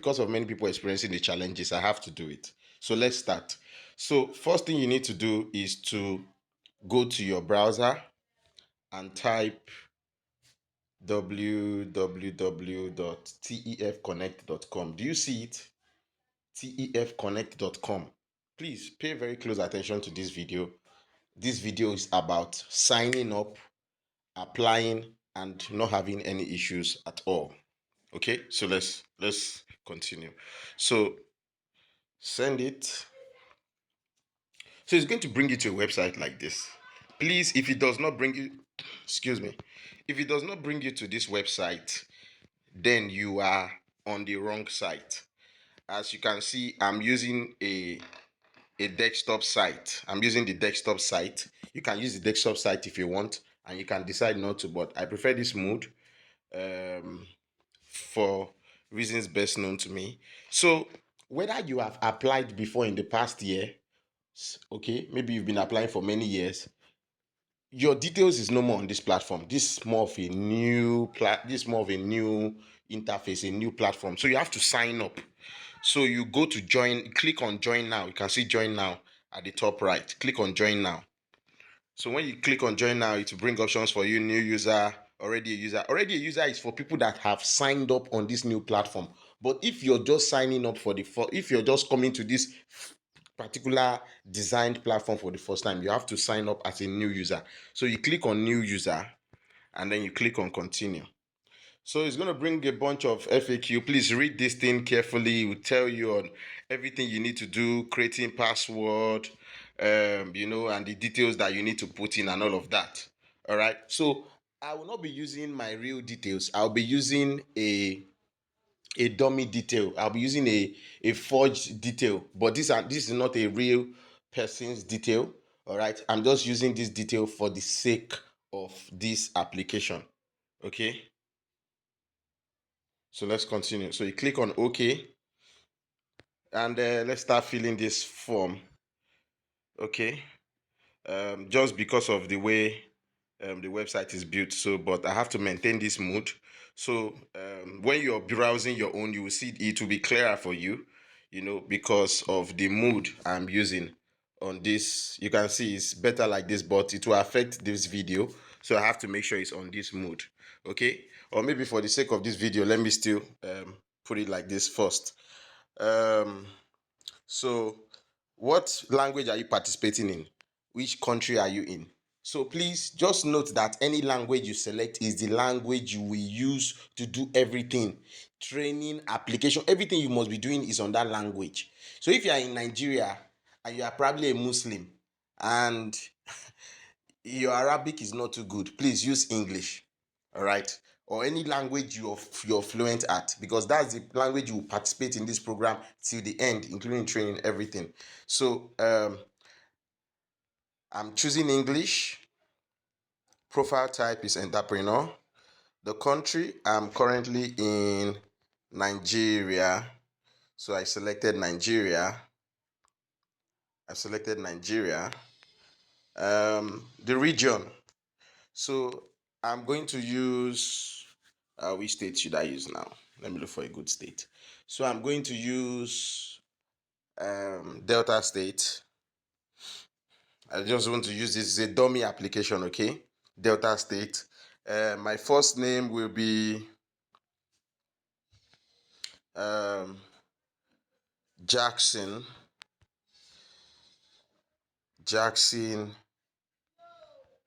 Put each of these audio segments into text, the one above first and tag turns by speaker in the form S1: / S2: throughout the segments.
S1: because of many people experiencing the challenges, I have to do it. So let's start. So first thing you need to do is to go to your browser and type www.tefconnect.com. Do you see it? tefconnect.com. Please pay very close attention to this video. This video is about signing up, applying, and not having any issues at all. Okay, so let's continue. So send it. So it's going to bring you to a website like this. Please, if it does not bring you, excuse me, if it does not bring you to this website, then you are on the wrong site. As you can see, I'm using a desktop site. I'm using the desktop site. You can use the desktop site if you want, and you can decide not to, but I prefer this mode for reasons best known to me. So whether you have applied before in the past year, okay, maybe you've been applying for many years, your details is no more on this platform. This is more of a new interface, a new platform. So you have to sign up. So you go to join, click on join now. You can see join now at the top right. Click on join now. So when you click on join now, it will bring options for you: new user, already a user. Already a user is for people that have signed up on this new platform. But if you're just signing up if you're just coming to this particular designed platform for the first time, you have to sign up as a new user. So you click on new user and then you click on continue. So it's going to bring a bunch of FAQ. Please read this thing carefully. It will tell you on everything you need to do, creating password, and the details that you need to put in and all of that. All right. So I will not be using my real details. I'll be using a dummy detail. I'll be using a forged detail, but this is not a real person's detail. All right. I'm just using this detail for the sake of this application. Okay. So let's continue. So you click on OK, and let's start filling this form. Okay. Just because of the way the website is built, but I have to maintain this mood. So when you're browsing your own, you will see it will be clearer for you, because of the mood I'm using on this. You can see it's better like this, but it will affect this video, so I have to make sure it's on this mood. Okay, or maybe for the sake of this video, let me still put it like this first. So what language are you participating in? Which country are you in? So please just note that any language you select is the language you will use to do everything. Training, application, everything you must be doing is on that language. So if you are in Nigeria and you are probably a Muslim and your Arabic is not too good, please use English. All right, or any language you're fluent at, because that's the language you will participate in this program till the end, including training, everything. So I'm choosing English. Profile type is entrepreneur. The country, I'm currently in Nigeria, so I selected Nigeria. The region, so I'm going to use which state should I use now? Let me look for a good state. So I'm going to use Delta State. I just want to use this as a dummy application. Okay, Delta State. My first name will be Jackson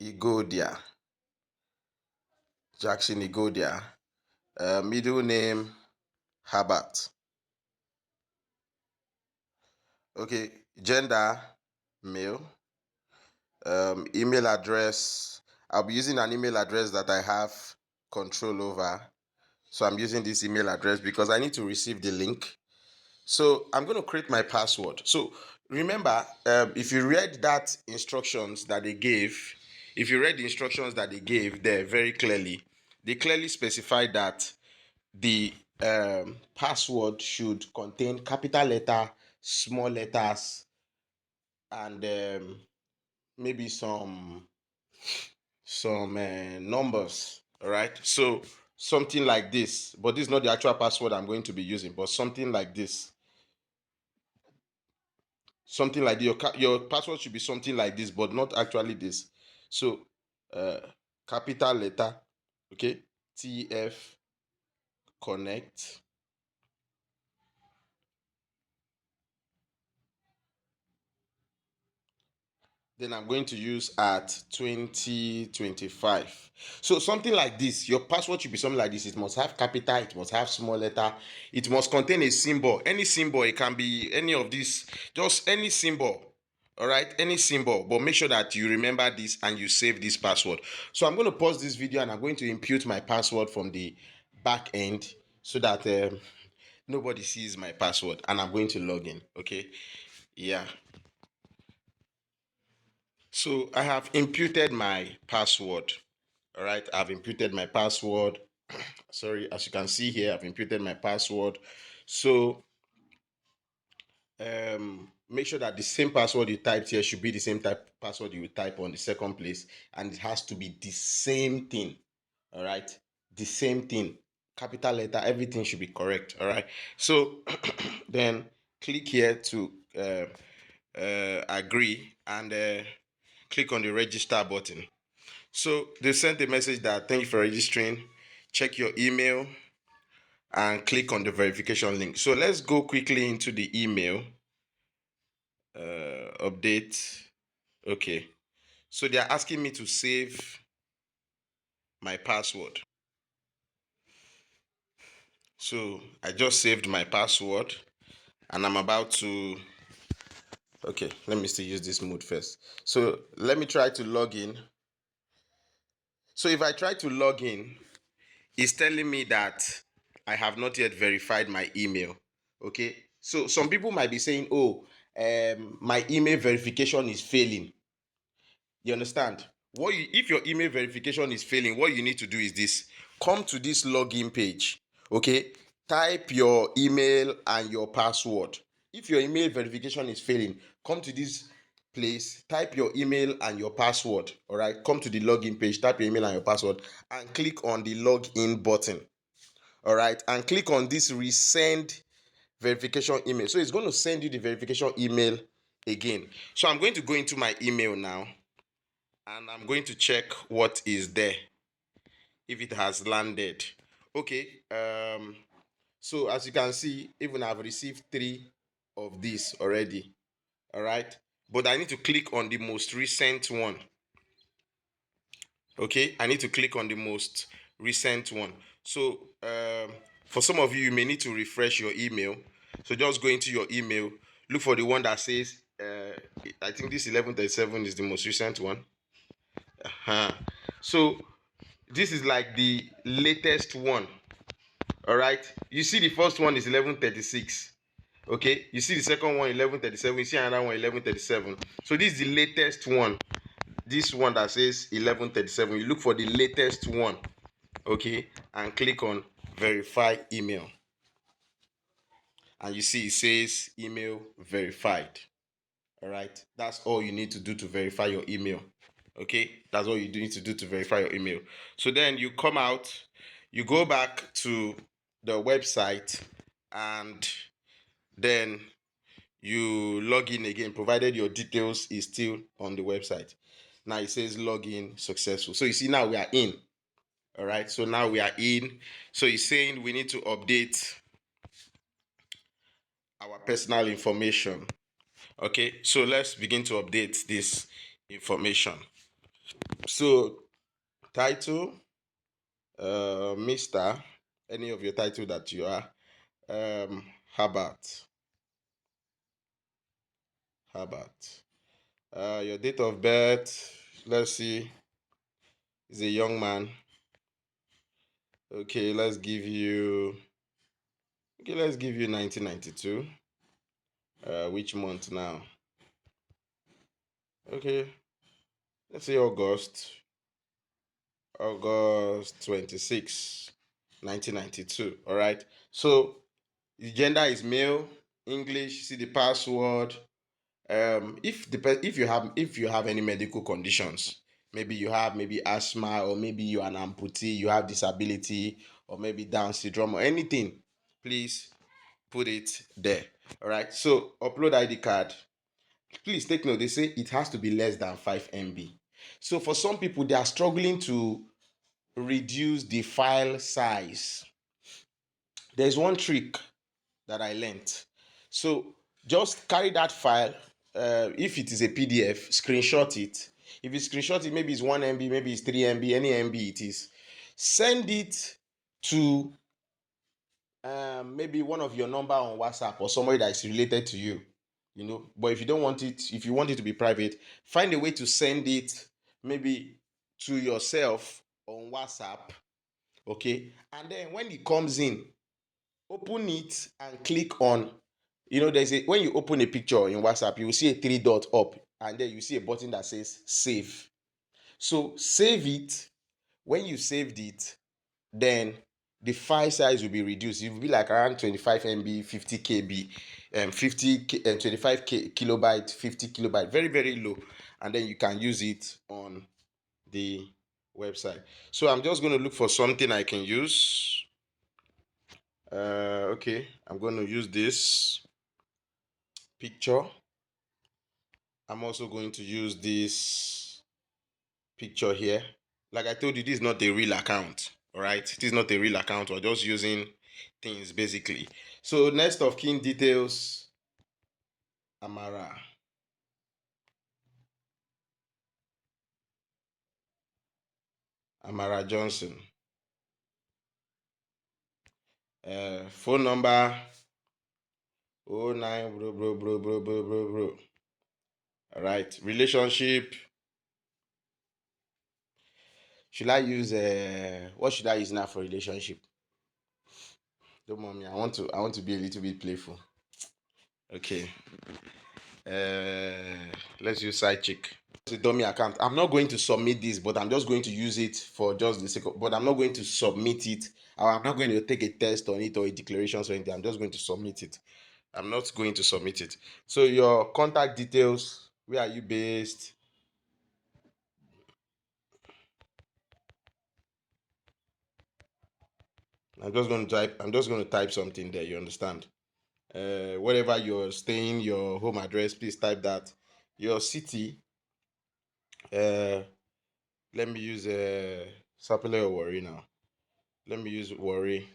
S1: Igodia. Middle name Herbert. Okay, gender male. Email address, I'll be using an email address that I have control over. So I'm using this email address because I need to receive the link. So I'm going to create my password. So remember, if you read the instructions that they gave there very clearly, they clearly specify that the password should contain capital letter, small letters, and maybe some numbers. All right. So something like this, but this is not the actual password I'm going to be using, but something like this. Something like your password should be something like this, but not actually this. So capital letter, okay, TF connect. Then I'm going to use at 2025. So something like this, your password should be something like this. It must have capital, it must have small letter, it must contain a symbol. Any symbol, it can be any of these, just any symbol. All right, any symbol, but make sure that you remember this and you save this password. So I'm going to pause this video and I'm going to impute my password from the back end so that nobody sees my password, and I'm going to log in. Okay, yeah. So I have imputed my password. All right, I've imputed my password. Sorry, as you can see here, I've imputed my password. So make sure that the same password you typed here should be the same type password you type on the second place, and it has to be the same thing. All right, the same thing, capital letter, everything should be correct. All right, so then click here to agree, and click on the register button. So they sent a message that thank you for registering, check your email and click on the verification link. So let's go quickly into the email update. Okay, so they are asking me to save my password. So I just saved my password and I'm about to, okay, let me still use this mode first. So let me try to log in. So if I try to log in, it's telling me that I have not yet verified my email. Okay, so some people might be saying, oh, my email verification is failing. You understand? If your email verification is failing, what you need to do is this: come to this login page. Okay, type your email and your password. If your email verification is failing, come to this place, type your email and your password. All right, come to the login page, type your email and your password, and click on the login button. All right, and click on this resend verification email. So it's going to send you the verification email again. So I'm going to go into my email now and I'm going to check what is there, if it has landed. Okay, so as you can see, even I've received 3 of these already. All right, but I need to click on the most recent one. Okay, I need to click on the most recent one. So for some of you, you may need to refresh your email. So just go into your email, look for the one that says I think this 1137 is the most recent one. So this is like the latest one. All right, you see the first one is 1136. Okay, you see the second one 1137, you see another one 1137. So this is the latest one. This one that says 1137, you look for the latest one. Okay, and click on verify email, and you see it says email verified. All right, that's all you need to do to verify your email. Okay, that's all you need to do to verify your email. So then you come out, you go back to the website, and then you log in again, provided your details is still on the website. Now it says login successful. So you see now we are in. All right, so now we are in. So it's saying we need to update our personal information. Okay, so let's begin to update this information. So title, Mr. Any of your title that you are, Herbert. Your date of birth, let's see, is a young man. Okay, let's give you 1992. Which month now? Okay, let's say August 26, 1992. All right, so the gender is male, English. See the password. If you have any medical conditions, maybe you have maybe asthma, or maybe you're an amputee, you have disability, or maybe Down syndrome or anything, please put it there. All right. So upload ID card. Please take note. They say it has to be less than 5 MB. So for some people, they are struggling to reduce the file size. There's one trick that I learned. So just carry that file. If it is a PDF, screenshot it. If you screenshot it, maybe it's 1 MB, maybe it's 3 MB, any MB it is. Send it to maybe one of your number on WhatsApp, or somebody that is related to you. But if you don't want it, if you want it to be private, find a way to send it maybe to yourself on WhatsApp. Okay. And then when it comes in, open it and click on, when you open a picture in WhatsApp, you will see a 3 dot up, and then you see a button that says save. So save it. When you saved it, then the file size will be reduced. It will be like around 25 MB, 50 KB, 25 kilobyte, 50 kilobyte, very, very low. And then you can use it on the website. So I'm just going to look for something I can use. Okay, I'm going to use this picture. I'm also going to use this picture here. Like I told you, this is not a real account. All right, it is not a real account. We're just using things basically. So next of kin details, Amara. Amara Johnson. Phone number 09 bro. All right, relationship. Should I use what should I use now for relationship? Don't mind me. I want to be a little bit playful. Okay. Let's use side chick. It's a dummy account. I'm not going to submit this, but I'm just going to use it for just the sake of, but I'm not going to submit it, or I'm not going to take a test on it or a declaration or anything. I'm just going to submit it. I'm not going to submit it. So your contact details, where are you based? I'm just going to type something there, you understand? Wherever you're staying, your home address, please type that. Your city, let me use Sapele or Warri now. Let me use Warri.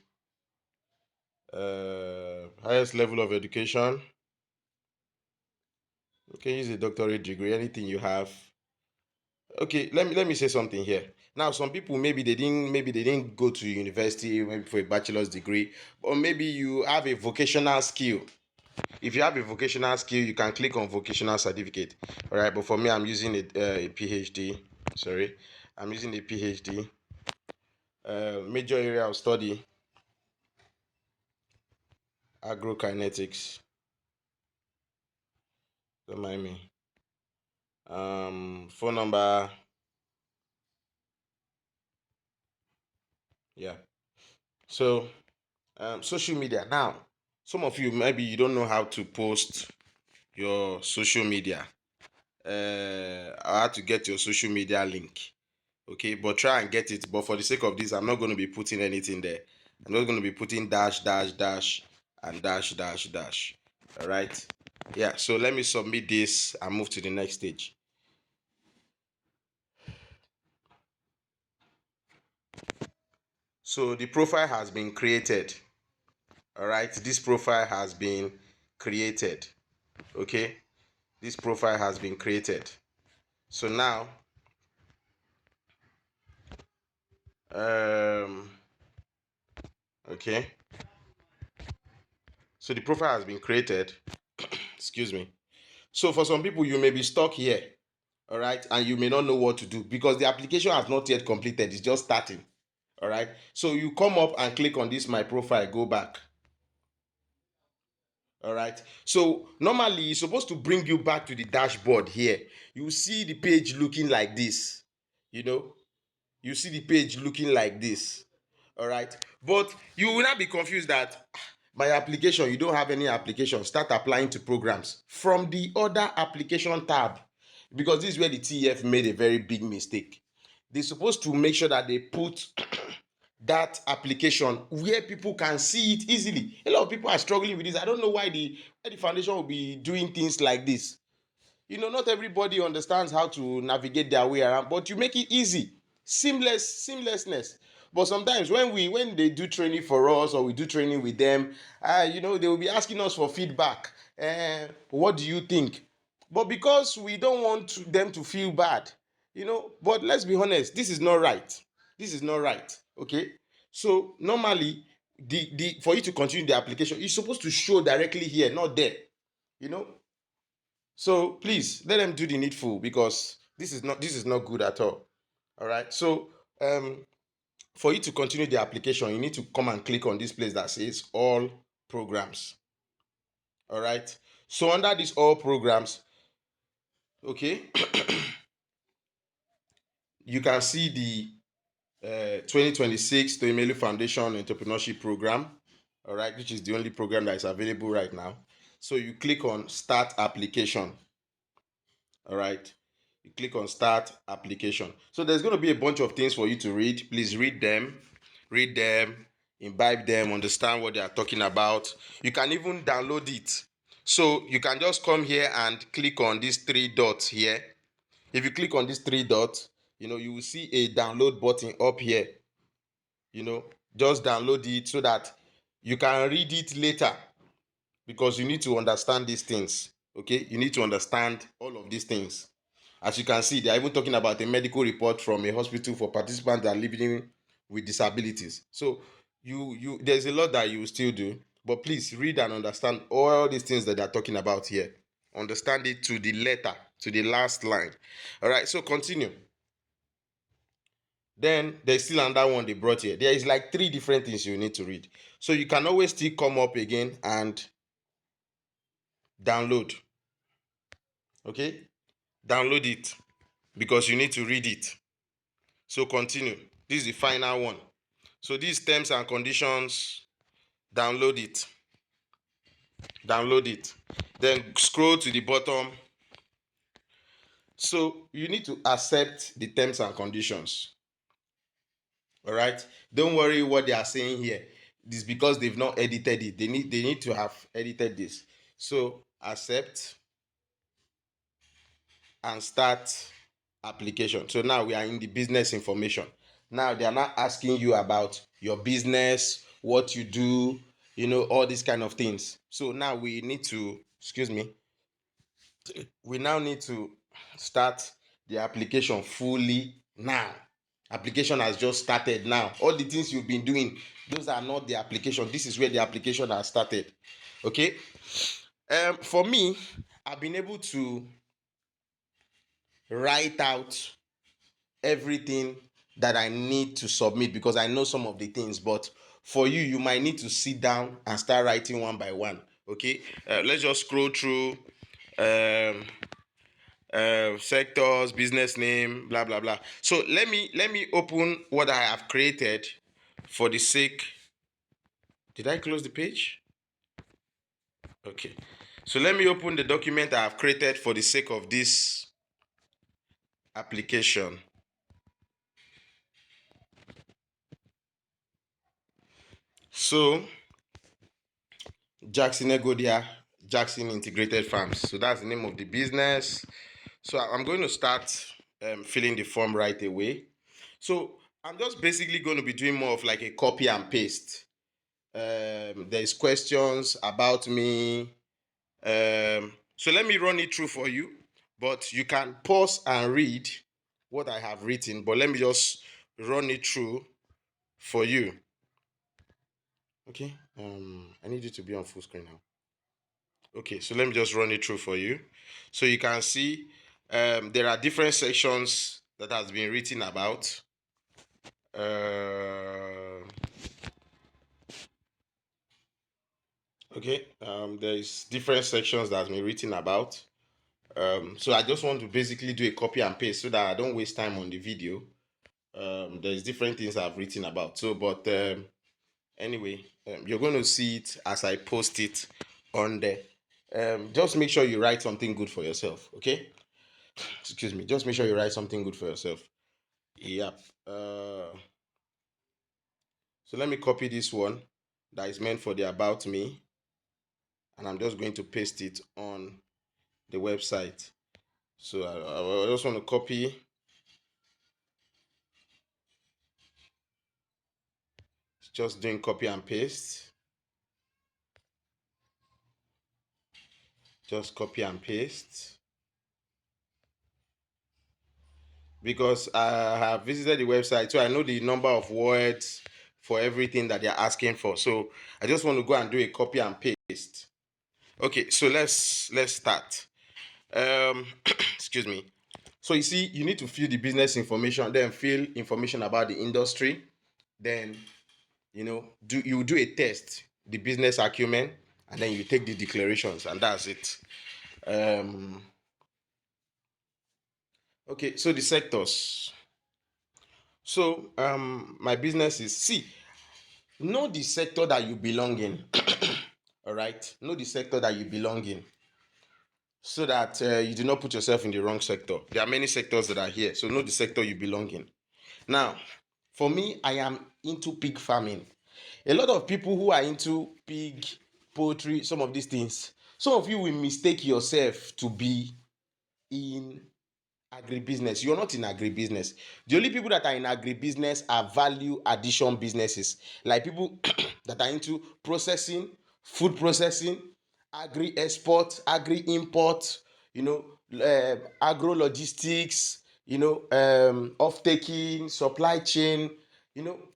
S1: Highest level of education. You can use a doctorate degree, anything you have. Okay, let me say something here. Now, some people maybe they didn't go to university maybe for a bachelor's degree, or maybe you have a vocational skill. If you have a vocational skill, you can click on vocational certificate. All right, but for me, I'm using a PhD. Sorry, I'm using a PhD. Major area of study, agrokinetics. Don't mind me. Phone number. Yeah. So, social media. Now, some of you maybe you don't know how to post your social media. I had to get your social media link. Okay, but try and get it. But for the sake of this, I'm not going to be putting anything there. I'm not going to be putting dash, dash, dash, and dash, dash, dash. All right. Yeah. So let me submit this and move to the next stage. So the profile has been created. All right. This profile has been created. Okay. This profile has been created. So now, okay. So the profile has been created. Excuse me. So for some people, you may be stuck here, all right, and you may not know what to do because the application has not yet completed. It's just starting, all right. So you come up and click on this my profile, go back, all right. So normally it's supposed to bring you back to the dashboard here. You see the page looking like this, you know. You see the page looking like this, all right. But you will not be confused that my application, you don't have any application. Start applying to programs from the other application tab. because this is where the TEF made a very big mistake. They're supposed to make sure that they put that application where people can see it easily. A lot of people are struggling with this. I don't know why the foundation will be doing things like this. Not everybody understands how to navigate their way around, but you make it easy, seamlessness. But sometimes when they do training for us, or we do training with them, they will be asking us for feedback. What do you think? But because we don't want them to feel bad, but let's be honest, this is not right. This is not right. Okay. So normally, the for you to continue the application, it's supposed to show directly here, not there. you know so please let them do the needful, because this is not good at all. All right. So for you to continue the application, you need to come and click on this place that says all programs. All right. So under this all programs, okay, you can see the 2026 Toimelu Foundation Entrepreneurship Program. All right, which is the only program that is available right now. So you click on start application. All right, you click on start application. So there's going to be a bunch of things for you to read. Please read them, imbibe them, understand what they are talking about. You can even download it. So you can just come here and click on these three dots here. If you click on these three dots, you will see a download button up here. Just download it so that you can read it later, because you need to understand these things. Okay, you need to understand all of these things. As you can see, they are even talking about a medical report from a hospital for participants that are living with disabilities. So there's a lot that you will still do, but please read and understand all these things that they are talking about here. Understand it to the letter, to the last line. All right, so continue. Then there's still another one they brought here. There is like 3 different things you need to read. So you can always still come up again and download. Okay? Download it, because you need to read it. So continue. This is the final one. So these terms and conditions, download it. Download it. Then scroll to the bottom. So you need to accept the terms and conditions. All right? Don't worry what they are saying here. This is because they've not edited it. They need to have edited this. So accept and start application. So now we are in the business information. Now they are not asking you about your business, what you do, all these kind of things. So now we need to, we now need to start the application fully now. Application has just started now. All the things you've been doing, those are not the application. This is where the application has started. Okay. For me, I've been able to write out everything that I need to submit, because I know some of the things. But for you, you might need to sit down and start writing one by one. Okay. Let's just scroll through. Sectors, business name, blah blah blah. So let me open what I have created for the sake. Did I close the page? Okay. So let me open the document I have created for the sake of this application. So Jackson Integrated Farms. So that's the name of the business. So I'm going to start filling the form right away. So I'm just basically going to be doing more of like a copy and paste. There's questions about me. So let me run it through for you, but you can pause and read what I have written, but let me just run it through for you. Okay. I need you to be on full screen now. Okay, so let me just run it through for you. So you can see there are different sections that has been written about. Okay, there is different sections that has been written about. So I just want to basically do a copy and paste so that I don't waste time on the video. There's different things I've written about. So, but anyway, you're going to see it as I post it on there. Just make sure you write something good for yourself. Okay. Excuse me. Just make sure you write something good for yourself. Yep. So let me copy this one that is meant for the about me, and I'm just going to paste it on the website. So I just want to copy, just doing copy and paste, just copy and paste. Because I have visited the website, so I know the number of words for everything that they're asking for. So I just want to go and do a copy and paste. Okay, so let's start. Excuse me. So you see, you need to fill the business information, then fill information about the industry, then you do a test, the business acumen, and then you take the declarations, and that's it. Okay, so the sectors. So my business is, see, know the sector that you belong in. All right, know the sector that you belong in, so that you do not put yourself in the wrong sector. There are many sectors that are here, so know the sector you belong in. Now, for me, I am into pig farming. A lot of people who are into pig, poultry, some of these things, some of you will mistake yourself to be in agribusiness. You're not in agribusiness. The only people that are in agribusiness are value addition businesses, like people that are into processing, food processing, agri export, agri import, agro logistics, off taking, supply chain,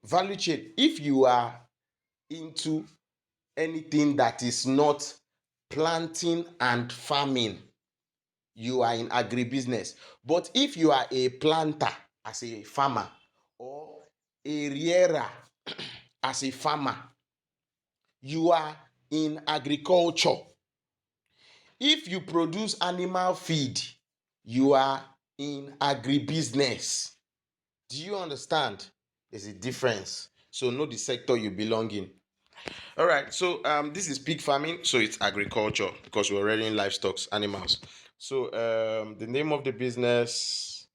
S1: value chain. If you are into anything that is not planting and farming, you are in agribusiness. But if you are a planter as a farmer, or a rearer as a farmer, you are in agriculture. If you produce animal feed, you are in agribusiness. Do you understand? There's a difference. So know the sector you belong in. All right, so this is pig farming, so it's agriculture because we're already in livestock, animals. So the name of the business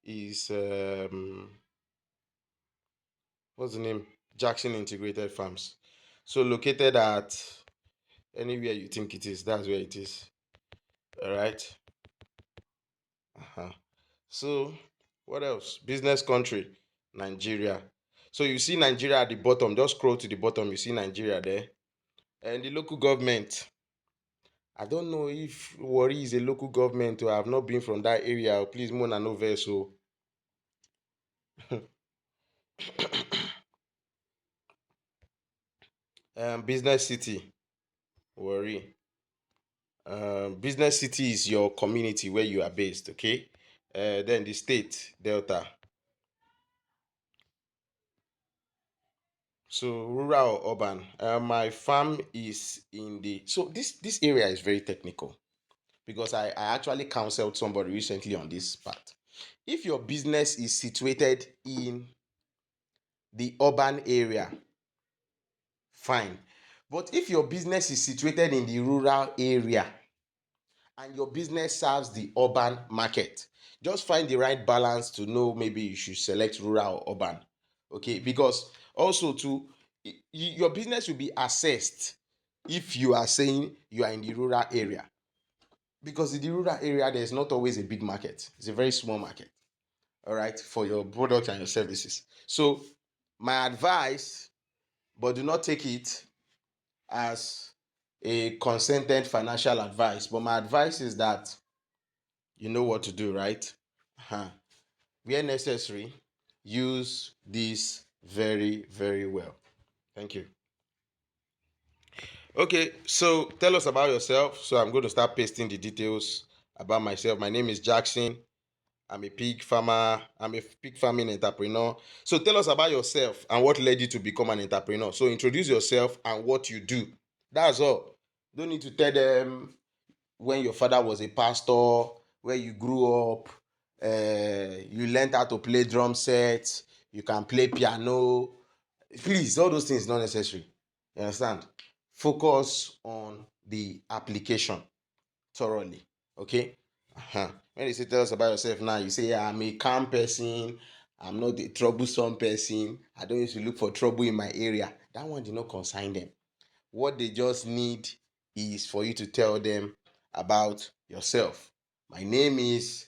S1: is what's the name? Jackson Integrated Farms. So located at anywhere you think it is, that's where it is. All right. Uh-huh. So what else? Business country, Nigeria. So you see Nigeria at the bottom. Just scroll to the bottom. You see Nigeria there, and the local government. I don't know if Warri is a local government, or I have not been from that area. Please, Mona no verse. So business city, Warri. Business city is your community where you are based. Okay. Then the state, Delta. So rural or urban. My farm is in the, so this area is very technical, because I actually counseled somebody recently on this part. If your business is situated in the urban area, fine. But if your business is situated in the rural area and your business serves the urban market, just find the right balance to know maybe you should select rural or urban. Okay, because also to your business will be assessed if you are saying you are in the rural area, because in the rural area there's not always a big market. It's a very small market, all right, for your product and your services. So my advice, but do not take it as a consented financial advice, but my advice is that you know what to do, right? Uh-huh. Where necessary, use this very, very well. Thank you. Okay, so tell us about yourself. So I'm going to start pasting the details about myself. My name is Jackson. I'm a pig farmer. I'm a pig farming entrepreneur. So tell us about yourself and what led you to become an entrepreneur. So introduce yourself and what you do. That's all. Don't need to tell them when your father was a pastor, where you grew up, you learned how to play drum set, you can play piano. Please, all those things not necessary. You understand? Focus on the application thoroughly. Okay. When they say tell us about yourself now, you say, "Yeah, I'm a calm person. I'm not a troublesome person. I don't used to look for trouble in my area." That one did not concern them. What they just need is for you to tell them about yourself. My name is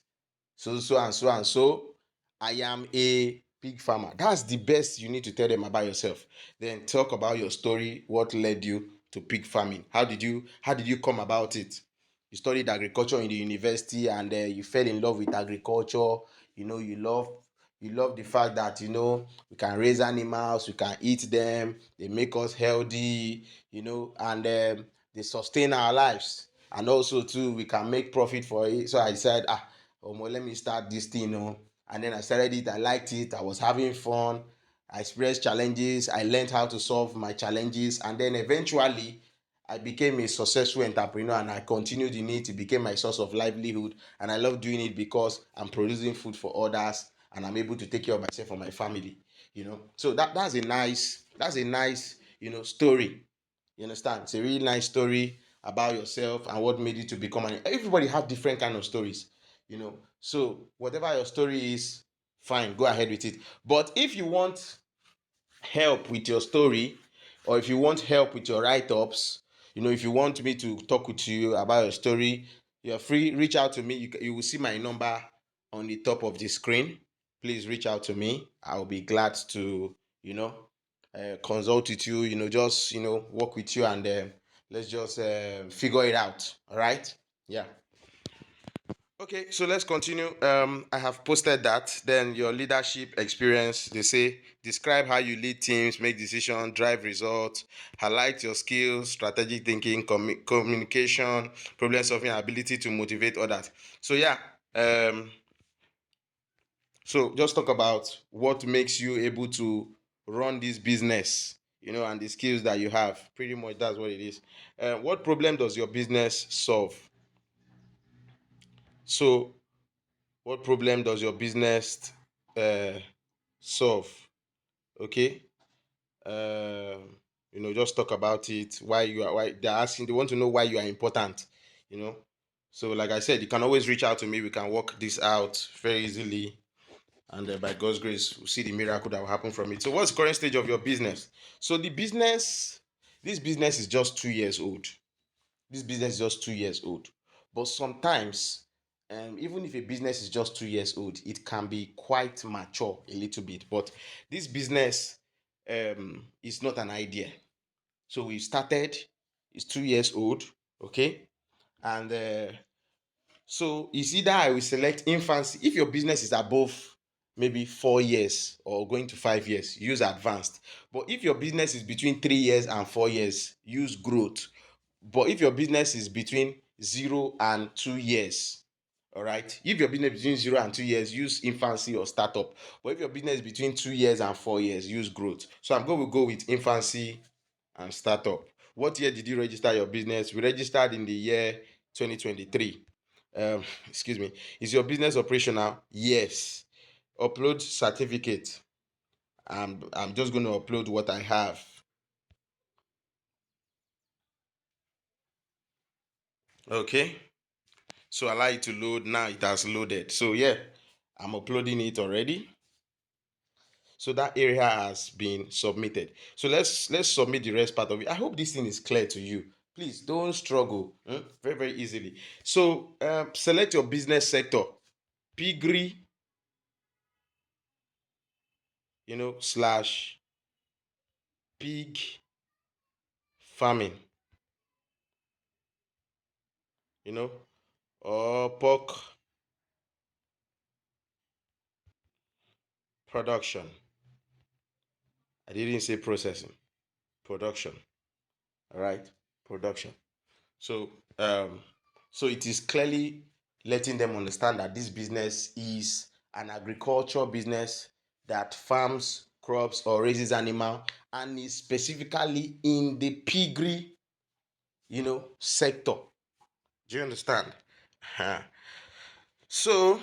S1: so so and so and so. I am a pig farmer. That's the best you need to tell them about yourself. Then talk about your story. What led you to pig farming? How did you come about it? You studied agriculture in the university, and you fell in love with agriculture. You love the fact that we can raise animals, we can eat them, they make us healthy, and they sustain our lives. And also too, we can make profit for it. So I decided, let me start this thing. And then I started it. I liked it. I was having fun. I experienced challenges. I learned how to solve my challenges. And then eventually, I became a successful entrepreneur, and I continued in it. It became my source of livelihood. And I love doing it because I'm producing food for others, and I'm able to take care of myself and my family. So that's a nice story. You understand? It's a really nice story about yourself and what made you to become an. Everybody have different kind of stories. So whatever your story is, fine, go ahead with it. But if you want help with your story, or if you want help with your write-ups, if you want me to talk with you about your story, you're free, reach out to me. You will see my number on the top of the screen. Please reach out to me. I'll be glad to consult with you, just work with you, and let's just figure it out. All right. Yeah. Okay, so let's continue. I have posted that. Then your leadership experience. They say describe how you lead teams, make decisions, drive results, highlight your skills, strategic thinking, communication, problem solving, ability to motivate others. So yeah, so just talk about what makes you able to run this business, and the skills that you have. Pretty much that's what it is. What problem does your business solve? So what problem does your business uh, solve? Okay. Just talk about it. Why they're asking, they want to know why you are important. You know. So like I said, you can always reach out to me. We can work this out very easily, and by God's grace, we'll see the miracle that will happen from it. So what's the current stage of your business? So this business is just 2 years old. This business is just 2 years old. But sometimes, even if a business is just 2 years old, it can be quite mature a little bit. But this business is not an idea. So we started, it's 2 years old, okay? And so it's either I will select infancy. If your business is above maybe 4 years or going to 5 years, use advanced. But if your business is between 3 years and 4 years, use growth. But if your business is between 0 and 2 years, all right, if your business is between 0 and 2 years, use infancy or startup. But if your business is between 2 years and 4 years, use growth. So I'm going to go with infancy and startup. What year did you register your business? We registered in the year 2023. Excuse me. Is your business operational? Yes. Upload certificate. I'm just going to upload what I have. Okay. So allow it to load. Now it has loaded. So yeah, I'm uploading it already. So that area has been submitted. So let's submit the rest part of it. I hope this thing is clear to you. Please don't struggle very, very easily. So select your business sector. Piggery, slash pig farming, you know, or pork production. I didn't say processing. Production. All right, production. So so it is clearly letting them understand that this business is an agriculture business that farms crops or raises animal, and is specifically in the piggery sector. Do you understand? So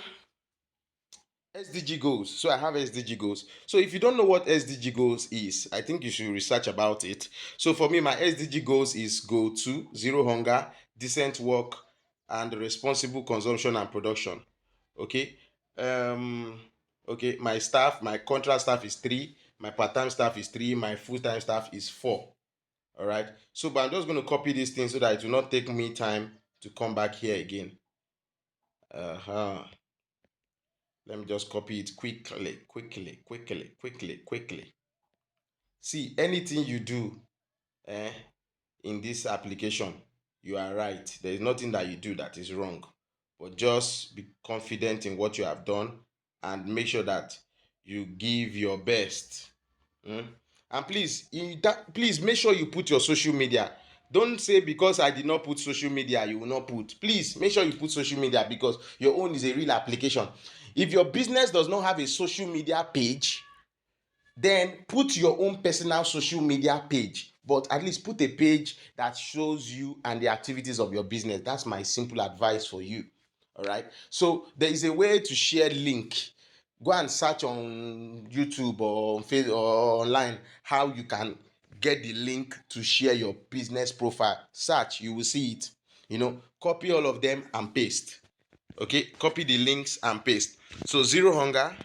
S1: SDG goals. So I have SDG goals. So if you don't know what SDG goals is, I think you should research about it. So for me, my SDG goals is go to zero hunger, decent work, and responsible consumption and production. Okay. um okay, my staff, my contract staff is 3, my part-time staff is 3, my full-time staff is 4. All right. So but I'm just going to copy this thing so that it will not take me time to come back here again. Uh-huh. Let me just copy it quickly. See, anything you do, eh, in this application, you are right. There is nothing that you do that is wrong. But just be confident in what you have done and make sure that you give your best. Mm? And please make sure you put your social media. Don't say because I did not put social media, you will not put. Please make sure you put social media because your own is a real application. If your business does not have a social media page, then put your own personal social media page, but at least put a page that shows you and the activities of your business. That's my simple advice for you. All right. So there is a way to share link. Go and search on YouTube or on Facebook or online how you can get the link to share your business profile. Search, you will see it. Copy all of them and paste. Okay, copy the links and paste. So zero hunger,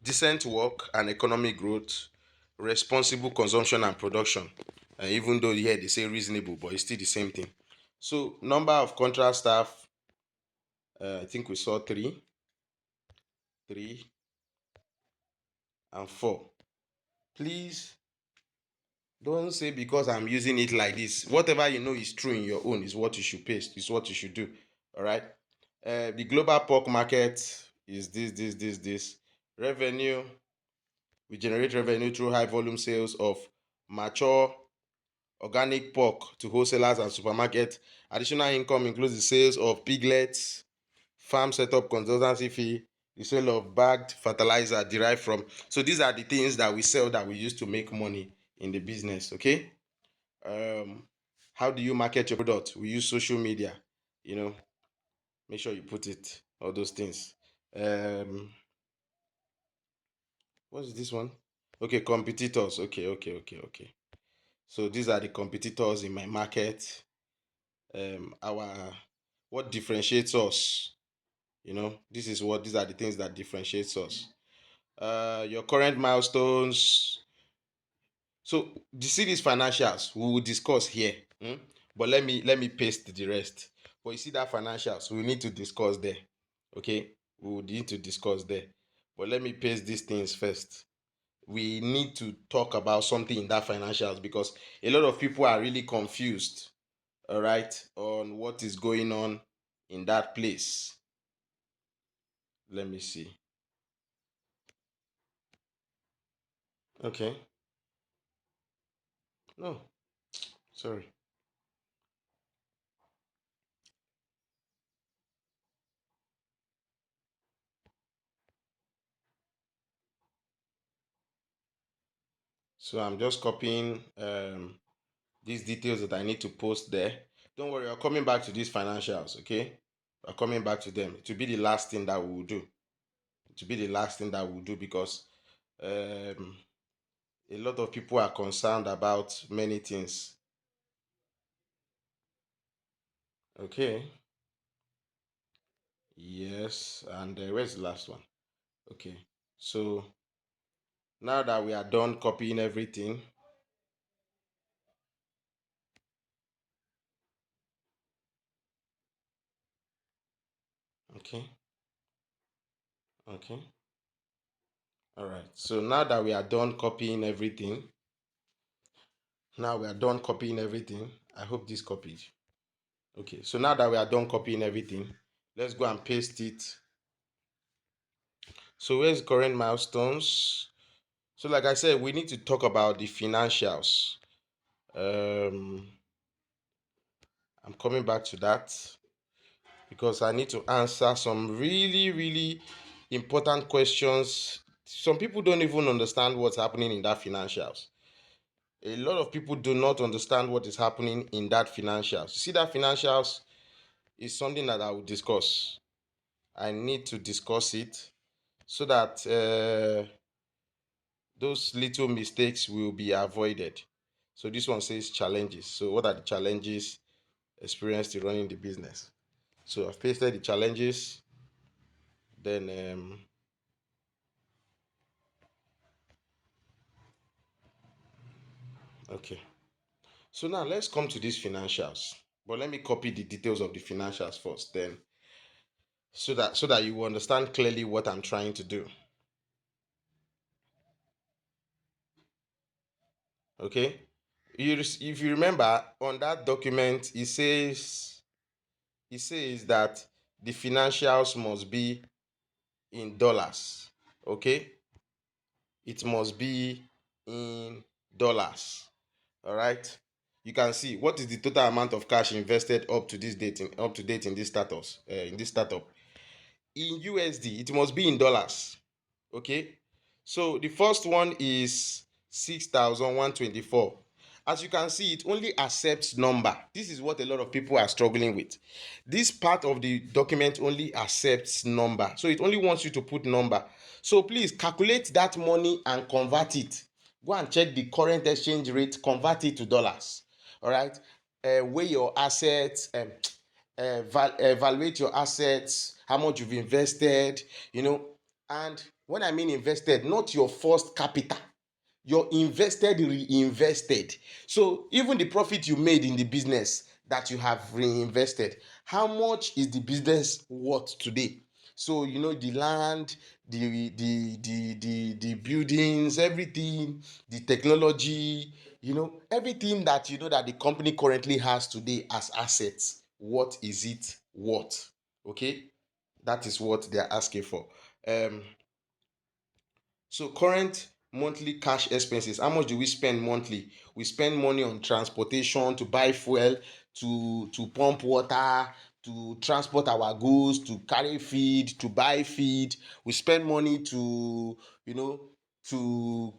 S1: decent work and economic growth, responsible consumption and production. Even though here they say reasonable, but it's still the same thing. So number of contract staff, I think we saw 3 and 4. Please don't say because I'm using it like this. Whatever you know is true in your own is what you should paste, is what you should do. All right. The global pork market is this. Revenue, we generate revenue through high volume sales of mature organic pork to wholesalers and supermarkets. Additional income includes the sales of piglets, farm setup consultancy fee, the sale of bagged fertilizer derived from. So these are the things that we sell that we use to make money in the business. Okay. How do you market your product? We use social media. Make sure you put it. All those things. What is this one? Okay, competitors. Okay. So these are the competitors in my market. Our What differentiates us. These are the things that differentiates us. Your current milestones. So you see these financials we will discuss here. But let me paste the rest. But you see that financials we need to discuss there. Okay, we will need to discuss there. But let me paste these things first. We need to talk about something in that financials because a lot of people are really confused, all right, on what is going on in that place. Let me see. Okay. No, sorry. So I'm just copying these details that I need to post there. Don't worry, I'm coming back to these financials, okay? We're coming back to them. It will be the last thing that we will do. It will be the last thing that we'll do because um, a lot of people are concerned about many things. Okay. Yes, and where's the last one? Okay. So now that we are done copying everything, okay, okay, all right. So now that we are done copying everything, I hope this copied. Okay, so now that we are done copying everything, let's go and paste it. So where's current milestones? So like I said, we need to talk about the financials. Um, I'm coming back to that because I need to answer some really, really important questions. Some people don't even understand what's happening in that financials. A lot of people do not understand what is happening in that financials. See, that financials is something that I will discuss. I need to discuss it so that those little mistakes will be avoided. So this one says challenges. So what are the challenges experienced in running the business. So I've pasted the challenges. Then okay. So now let's come to these financials. But let me copy the details of the financials first, then so that you understand clearly what I'm trying to do. Okay. If you remember on that document, it says that the financials must be in dollars. Okay, it must be in dollars. All right. You can see what is the total amount of cash invested up to date in this startup. In USD, it must be in dollars. Okay, so the first one is 6,124. As you can see, it only accepts number. This is what a lot of people are struggling with. This part of the document only accepts number, so it only wants you to put number. So please calculate that money and convert it. Go and check the current exchange rate, convert it to dollars. All right. Weigh your assets, evaluate your assets, how much you've invested, and when I mean invested, not your first capital, your invested reinvested. So even the profit you made in the business that you have reinvested, how much is the business worth today? So the land, the buildings, everything, the technology, everything that that the company currently has today as assets, what is it worth? Okay, that is what they are asking for. um so current monthly cash expenses, how much do we spend monthly? We spend money on transportation, to buy fuel, to pump water, to transport our goods, to carry feed, to buy feed. We spend money to you know to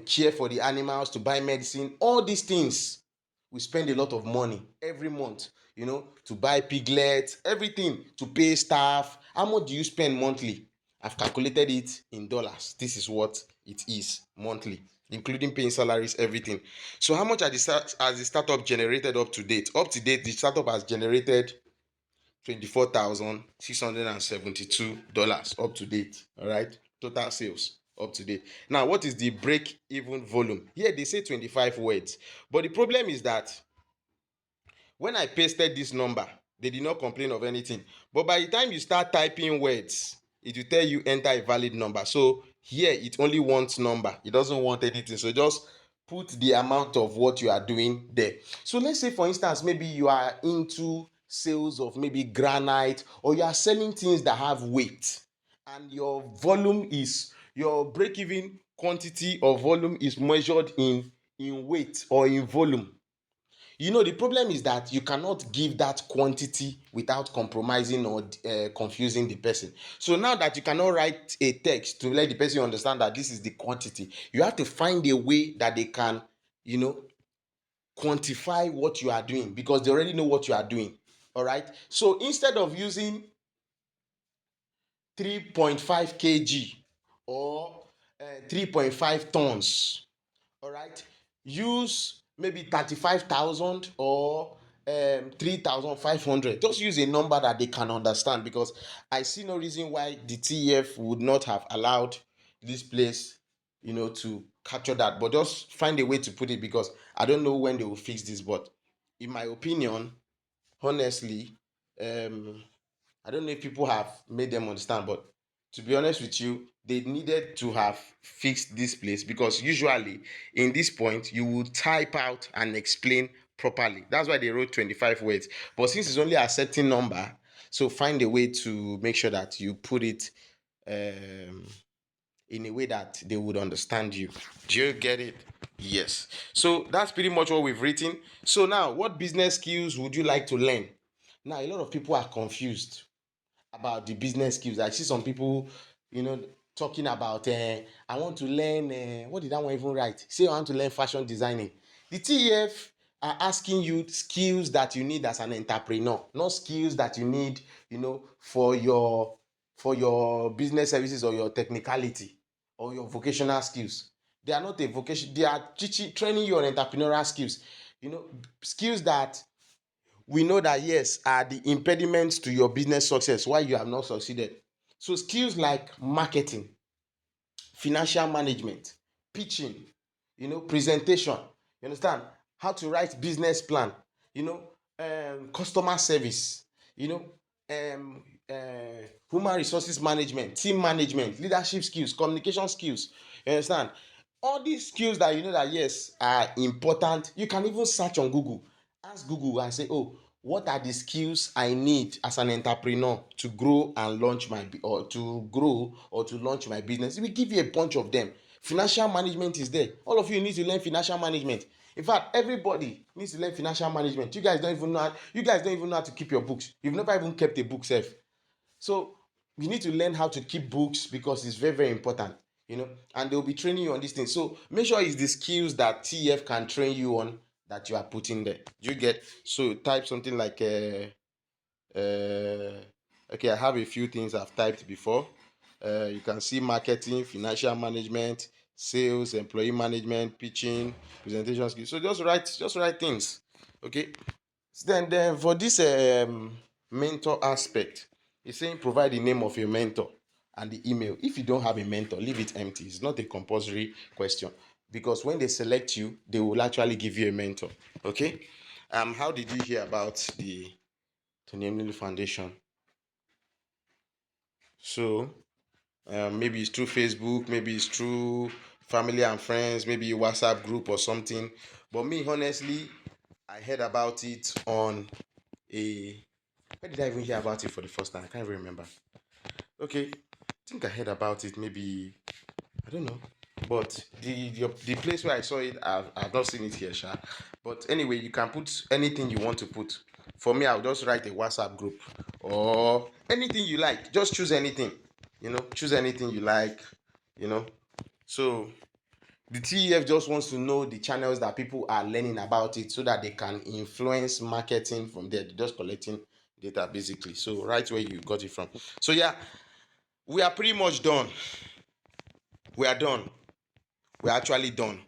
S1: care for the animals, to buy medicine. All these things, we spend a lot of money every month, to buy piglets, everything, to pay staff. How much do you spend monthly? I've calculated it in dollars. This is what it is monthly, including paying salaries, everything. So how much has the startup generated up to date? Up to date, the startup has generated $24,672 up to date. All right, total sales up to date. Now, what is the break even volume? Here they say 25 words, but the problem is that when I pasted this number, they did not complain of anything. But by the time you start typing words, it will tell you enter a valid number. So here it only wants number. It doesn't want anything. So just put the amount of what you are doing there. So let's say, for instance, maybe you are into sales of maybe granite, or you are selling things that have weight, and your break-even quantity or volume is measured in weight or in volume. The problem is that you cannot give that quantity without compromising or confusing the person. So now that you cannot write a text to let the person understand that this is the quantity, you have to find a way that they can, you know, quantify what you are doing, because they already know what you are doing. All right. So instead of using 3.5 kg or 3.5 tons, all right, use maybe 35,000 or 3,500. Just use a number that they can understand, because I see no reason why the TEF would not have allowed this place to capture that. But just find a way to put it, because I don't know when they will fix this. But in my opinion, honestly, um I don't know if people have made them understand, but to be honest with you, they needed to have fixed this place, because usually in this point you will type out and explain properly. That's why they wrote 25 words. But since it's only a certain number, so find a way to make sure that you put it um, in a way that they would understand you. Do you get it? Yes. So that's pretty much what we've written. So now, what business skills would you like to learn? Now, a lot of people are confused about the business skills. I see some people, talking about, I want to learn, what did that one even write? Say I want to learn fashion designing. The TEF are asking you skills that you need as an entrepreneur, not skills that you need, for your business services or your technicality or your vocational skills. They are not a vocation. They are training you on entrepreneurial skills, skills that we know that yes are the impediments to your business success, why you have not succeeded. So skills like marketing, financial management, pitching, presentation, you understand, how to write business plan, customer service, human resources management, team management, leadership skills, communication skills, you understand, all these skills that you know that yes are important. You can even search on Google, ask Google and say, oh, what are the skills I need as an entrepreneur to grow and launch or to grow or to launch my business. It will give you a bunch of them. Financial management is there. All of you need to learn financial management. In fact, everybody needs to learn financial management. You guys don't even know how to keep your books. You've never even kept a book safe. So you need to learn how to keep books because it's very, very important, and they'll be training you on these things. So make sure it's the skills that TEF can train you on that you are putting there. Do you get? So type something like uh, okay, I have a few things I've typed before. You can see marketing, financial management, sales, employee management, pitching, presentation skills. So just write things. Okay. Then for this mentor aspect, it's saying provide the name of your mentor and the email. If you don't have a mentor, leave it empty. It's not a compulsory question because when they select you, they will actually give you a mentor. Okay. How did you hear about the Tony Foundation? So maybe it's through Facebook, maybe it's through family and friends, maybe a WhatsApp group or something. But me, honestly, I heard about it on a. Where did I even hear about it for the first time? I can't even remember. Okay, I think I heard about it maybe, I don't know. But the place where I saw it, I've not seen it here, Sha. But anyway, you can put anything you want to put. For me, I'll just write a WhatsApp group or anything you like. Just choose anything. Choose anything you like. You know. So the TEF just wants to know the channels that people are learning about it so that they can influence marketing from there. They're just collecting data basically. So right where you got it from. So yeah, we are pretty much done. We are done. We're actually done.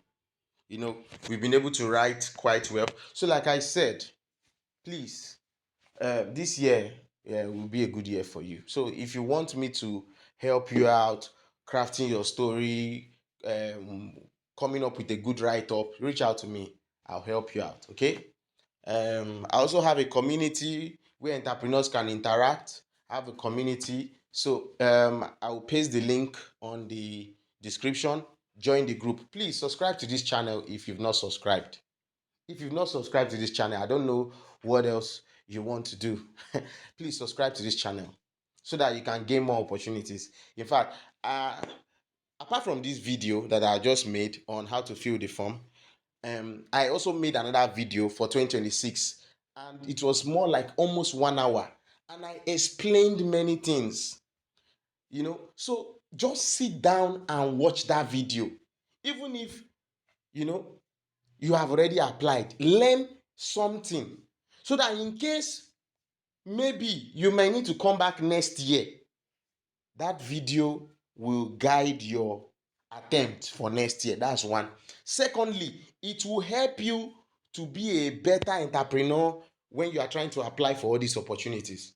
S1: We've been able to write quite well. So like I said, please, this year, yeah, will be a good year for you. So if you want me to help you out crafting your story, um, coming up with a good write-up, reach out to me. I'll help you out. Okay. I also have a community where entrepreneurs can interact. I have a community. So I will paste the link on the description. Join the group. Please subscribe to this channel if you've not subscribed. If you've not subscribed to this channel, I don't know what else you want to do. Please subscribe to this channel so that you can gain more opportunities. In fact, apart from this video that I just made on how to fill the form, I also made another video for 2026 and it was more like almost 1 hour and I explained many things. So just sit down and watch that video. Even if you know you have already applied, learn something so that in case maybe you may need to come back next year, that video will guide your attempt for next year. That's one. Secondly, it will help you to be a better entrepreneur when you are trying to apply for all these opportunities.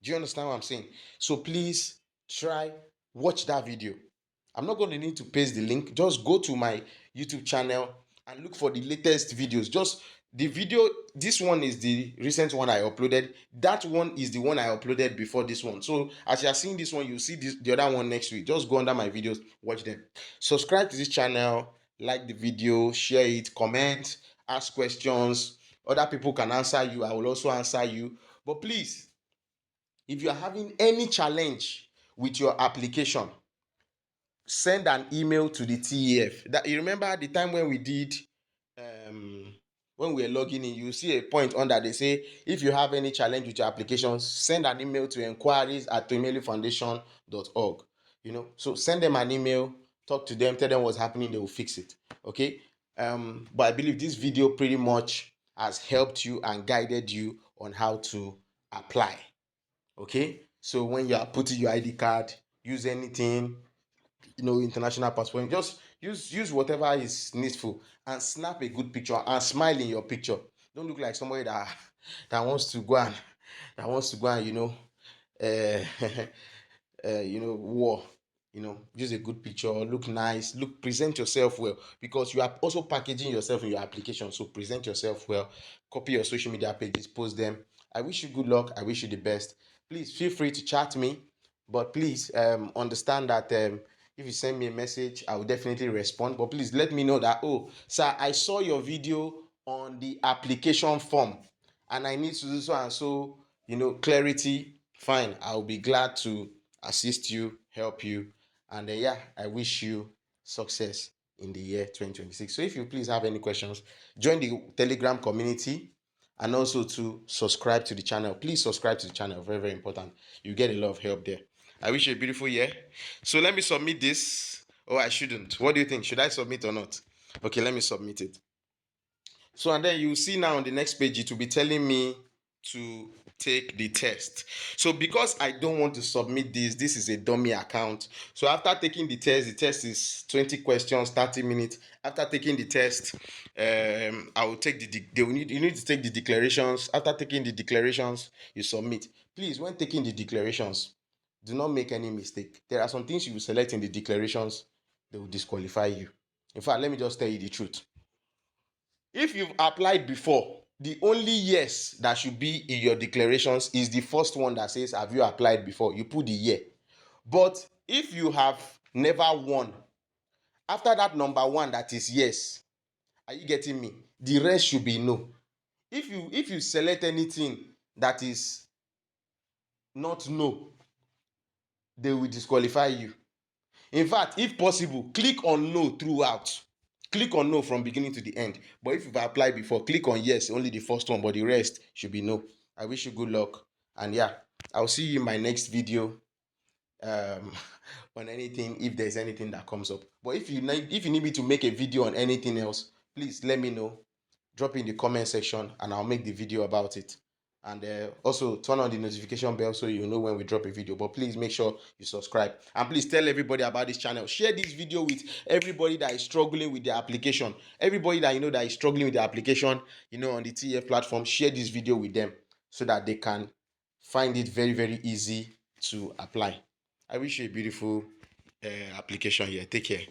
S1: Do you understand what I'm saying? So please try, watch that video. I'm not going to need to paste the link. Just go to my YouTube channel and look for the latest videos. Just the video, this one is the recent one I uploaded. That one is the one I uploaded before this one. So as you are seeing this one, you see the other one next week. Just go under my videos, watch them. Subscribe to this channel, like the video, share it, comment, ask questions. Other people can answer you. I will also answer you. But please, if you are having any challenge with your application, send an email to the TEF. That you remember the time when we did when we were logging in, you see a point under they say if you have any challenge with your application, send an email to enquiries@toimelifoundation.org. So send them an email, talk to them, tell them what's happening, they will fix it. Okay. But I believe this video pretty much has helped you and guided you on how to apply. Okay, so when you are putting your ID card, use anything, international passport, just use whatever is needful and snap a good picture and smile in your picture. Don't look like somebody that wants to go and uh, war. Use a good picture, look nice, present yourself well, because you are also packaging yourself in your application. So present yourself well, copy your social media pages, post them. I wish you good luck. I wish you the best. Please feel free to chat me, but please understand that if you send me a message, I will definitely respond. But please let me know that, oh, sir, I saw your video on the application form and I need to do so and so, clarity. Fine, I'll be glad to assist you, help you, and yeah, I wish you success in the year 2026. So if you please have any questions, join the Telegram community, and also to subscribe to the channel. Please subscribe to the channel, very, very important. You get a lot of help there. I wish you a beautiful year. So let me submit this. Oh, I shouldn't. What do you think? Should I submit or not? Okay, let me submit it. So, and then you see now on the next page, it will be telling me to take the test. So because I don't want to submit this is a dummy account. So after taking the test is 20 questions, 30 minutes. After taking the test, I will take you need to take the declarations. After taking the declarations, you submit. Please, when taking the declarations, do not make any mistake. There are some things you will select in the declarations, they will disqualify you. In fact, let me just tell you the truth. If you've applied before, the only yes that should be in your declarations is the first one that says, have you applied before? You put the year. But if you have never won, after that number one that is yes, are you getting me? The rest should be no. If you select anything that is not no, they will disqualify you. In fact, if possible, click on no throughout. Click on no from beginning to the end. But if you've applied before, click on yes, only the first one, but the rest should be no. I wish you good luck. And yeah, I'll see you in my next video um, on anything, if there's anything that comes up. But if you need me to make a video on anything else, please let me know. Drop in the comment section and I'll make the video about it. And also turn on the notification bell so you know when we drop a video. But please make sure you subscribe, and please tell everybody about this channel. Share this video with everybody that is struggling with their application. Everybody that that is struggling with their application, on the TEF platform. Share this video with them so that they can find it very, very easy to apply. I wish you a beautiful application here. Take care.